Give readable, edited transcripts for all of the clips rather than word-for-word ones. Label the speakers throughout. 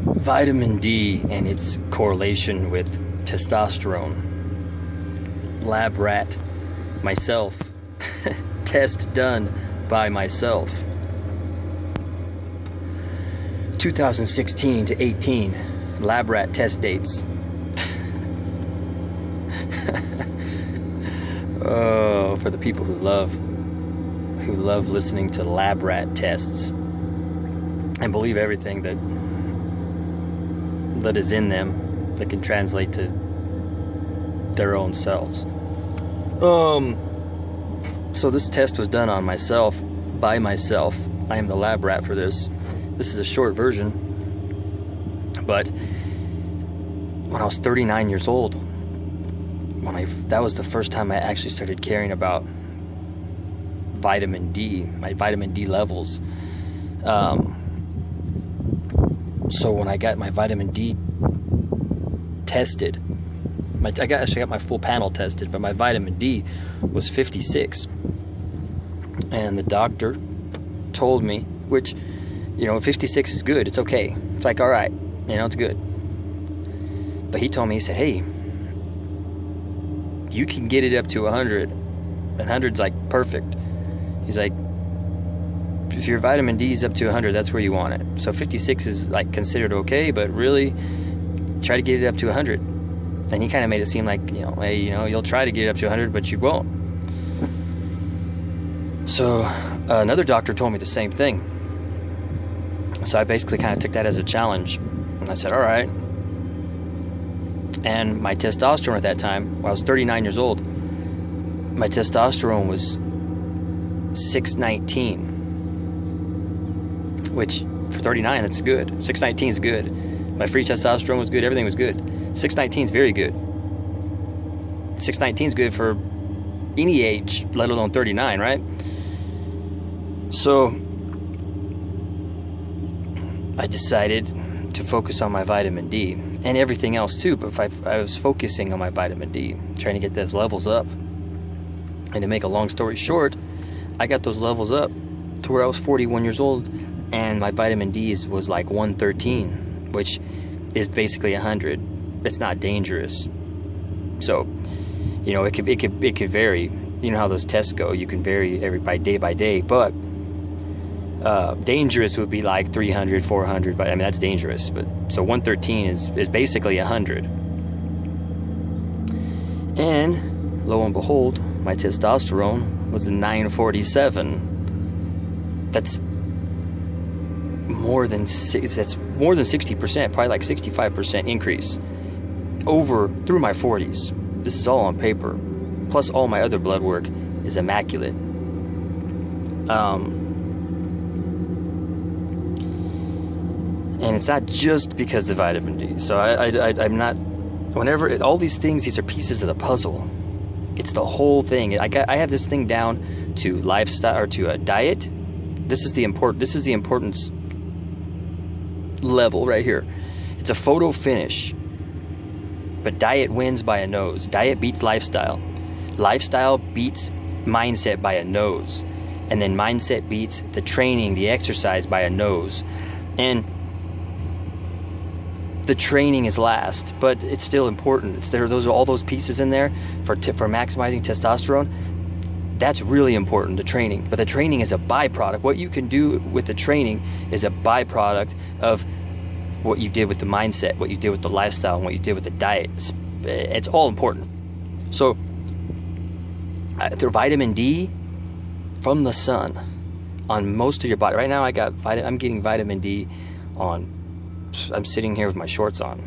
Speaker 1: Vitamin D and its correlation with testosterone. Lab rat, myself. Test done by myself. 2016 to 18, lab rat test dates. Oh, for the people who love listening to lab rat tests and believe everything that is in them that can translate to their own selves. So this test was done on myself, by myself. I am the lab rat for this. This is a short version, but when I was 39 years old, that was the first time I actually started caring about vitamin D, my vitamin D levels. So when I got my vitamin D tested, I got my full panel tested, but my vitamin D was 56. And the doctor told me, which, 56 is good. It's okay. It's like, all right, it's good. But he told me, he said, hey, you can get it up to 100. And 100's like perfect. He's like, if your vitamin D is up to 100, that's where you want it. So 56 is like considered okay, but really try to get it up to 100. And he kind of made it seem like, hey, you'll try to get it up to 100, but you won't. So another doctor told me the same thing. So I basically kind of took that as a challenge. And I said, all right. And my testosterone at that time, when I was 39 years old, my testosterone was 619. Which, for 39, that's good. 619 is good. My free testosterone was good. Everything was good. 619 is very good. 619 is good for any age, let alone 39, right? So I decided to focus on my vitamin D and everything else too, but I was focusing on my vitamin D, trying to get those levels up. And to make a long story short, I got those levels up to where I was 41 years old and my vitamin D was like 113, which is basically 100. It's not dangerous. So, it could vary. You know how those tests go. You can vary by day, but dangerous would be like 300, 400, but that's dangerous. But so 113 is basically 100. And lo and behold, my testosterone was a 947. That's more than 60%, probably like 65% increase through my 40s. This is all on paper. Plus all my other blood work is immaculate. And it's not just because of the vitamin D. So I'm not, whenever, all these things, these are pieces of the puzzle. It's the whole thing. I have this thing down to lifestyle, or to a diet. This is the importance level right here. It's a photo finish. But diet wins by a nose. Diet beats lifestyle. Lifestyle beats mindset by a nose. And then mindset beats the training, the exercise by a nose. And the training is last, but it's still important. Those are all those pieces in there for maximizing testosterone. That's really important, the training. But the training is a byproduct. What you can do with the training is a byproduct of what you did with the mindset, what you did with the lifestyle, and what you did with the diet. It's all important. So, the vitamin D from the sun on most of your body. Right now, I'm getting vitamin D on. I'm sitting here with my shorts on,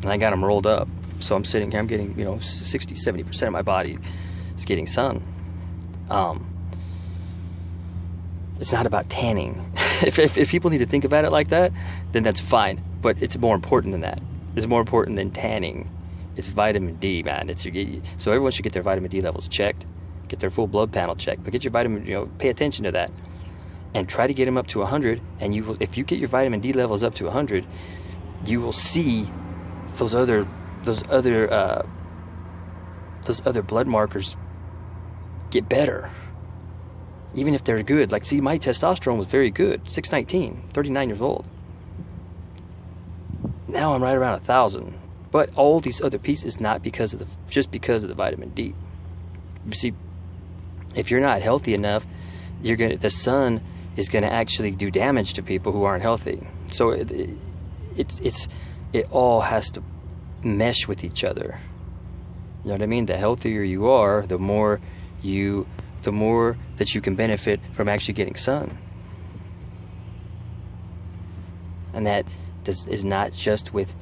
Speaker 1: and I got them rolled up. So I'm sitting here. I'm getting 60-70% of my body is getting sun. It's not about tanning. If people need to think about it like that, then that's fine. But it's more important than that. It's more important than tanning. It's vitamin D, man. So everyone should get their vitamin D levels checked, get their full blood panel checked. But get your vitamin, pay attention to that, and try to get them up to 100. And if you get your vitamin D levels up to 100, you will see those other blood markers get better. Even if they're good. Like, see, my testosterone was very good. 619, 39 years old. Now I'm right around 1,000. But all these other pieces, not because of just because of the vitamin D. You see, if you're not healthy enough, the sun is gonna actually do damage to people who aren't healthy. So it all has to mesh with each other. You know what I mean? The healthier you are, the more that you can benefit from actually getting sun. And that is not just with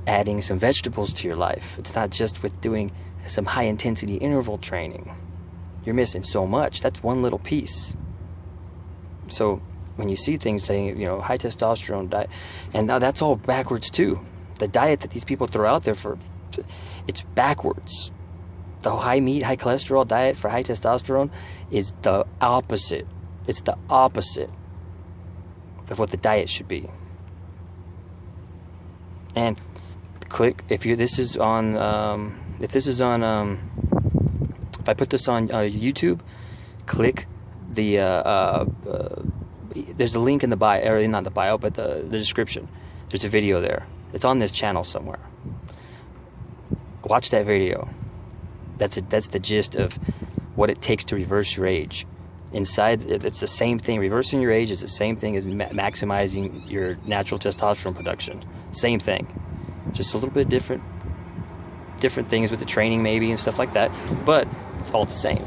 Speaker 1: adding some vegetables to your life. It's not just with doing some high intensity interval training. You're missing so much. That's one little piece. So when you see things saying, high testosterone diet, and now that's all backwards too. The diet that these people throw out there it's backwards. The high meat, high cholesterol diet for high testosterone is the opposite. It's the opposite of what the diet should be. And if I put this on YouTube, click the there's a link in the bio, or not the bio, but the description. There's a video there. It's on this channel somewhere. Watch that video. That's the gist of what it takes to reverse your age. Inside, it's the same thing. Reversing your age is the same thing as maximizing your natural testosterone production. Same thing. Just a little bit different things with the training maybe and stuff like that. But it's all the same.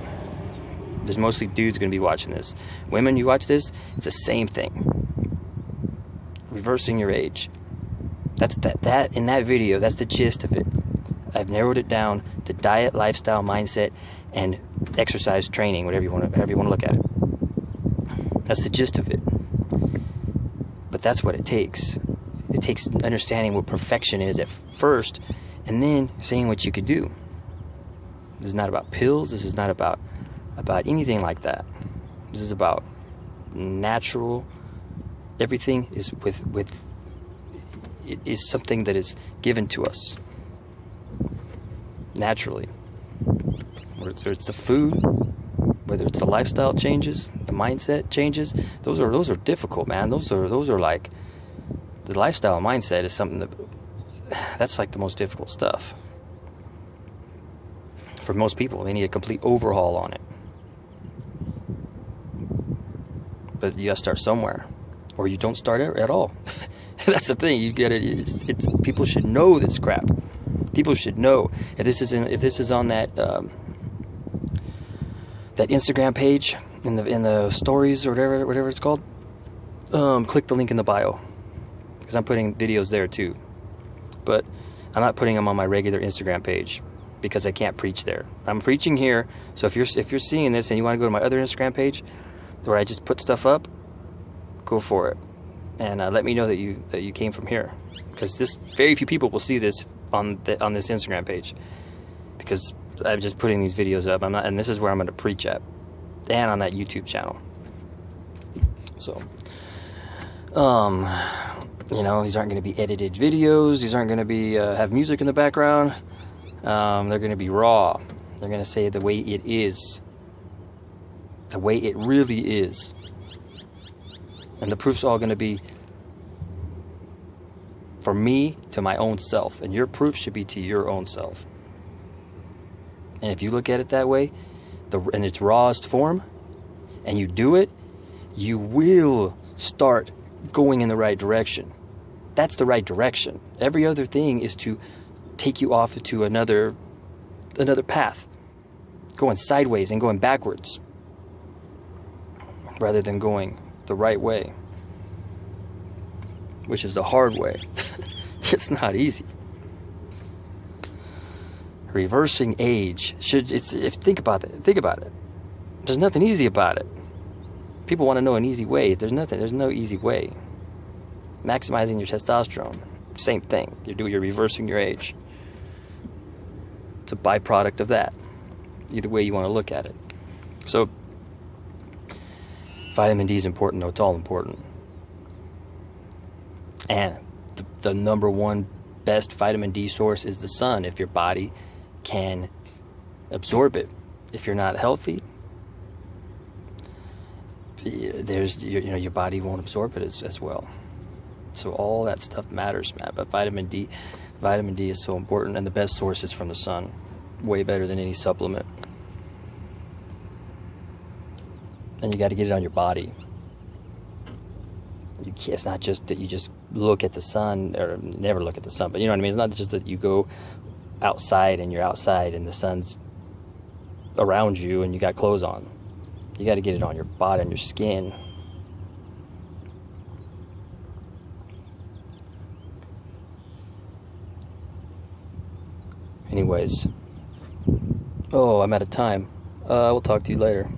Speaker 1: There's mostly dudes going to be watching this. Women, you watch this, it's the same thing. Reversing your age. That's that in that video, that's the gist of it. I've narrowed it down to diet, lifestyle, mindset, and exercise training, however you want to look at it. That's the gist of it. But that's what it takes. It takes understanding what perfection is at first, and then seeing what you could do. This is not about pills. This is not about anything like that. This is about natural. Everything is it is something that is given to us naturally. Whether it's the food, whether it's the lifestyle changes, the mindset changes, those are difficult, man. Those are like, the lifestyle mindset is something that's like the most difficult stuff. For most people, they need a complete overhaul on it. But you gotta start somewhere, or you don't start at all. That's the thing. You get it. It's people should know this crap. People should know if this is on that that Instagram page in the stories or whatever it's called. Click the link in the bio, because I'm putting videos there too. But I'm not putting them on my regular Instagram page because I can't preach there. I'm preaching here. So if you're seeing this and you want to go to my other Instagram page where I just put stuff up, go for it. And let me know that you came from here, because very few people will see this on this Instagram page, because I'm just putting these videos up. And this is where I'm going to preach at, and on that YouTube channel. So, these aren't going to be edited videos. These aren't going to be have music in the background. They're going to be raw. They're going to say the way it is, the way it really is. And the proof's all going to be for me to my own self. And your proof should be to your own self. And if you look at it that way, in its rawest form, and you do it, you will start going in the right direction. That's the right direction. Every other thing is to take you off to another path, going sideways and going backwards, rather than going the right way, which is the hard way. It's not easy. Reversing age think about it. There's nothing easy about it. People want to know an easy way. There's no easy way. Maximizing your testosterone, same thing. You're reversing your age. It's a byproduct of that. Either way you want to look at it. So vitamin D is important. No, it's all important. And the number one best vitamin D source is the sun, if your body can absorb it. If you're not healthy, your body won't absorb it as well. So all that stuff matters, man. But vitamin D is so important, and the best source is from the sun. Way better than any supplement. And you got to get it on your body. It's not just that you just look at the sun, or never look at the sun, but you know what I mean? It's not just that you go outside and you're outside and the sun's around you and you got clothes on. You got to get it on your body, on your skin. Anyways, I'm out of time. We'll talk to you later.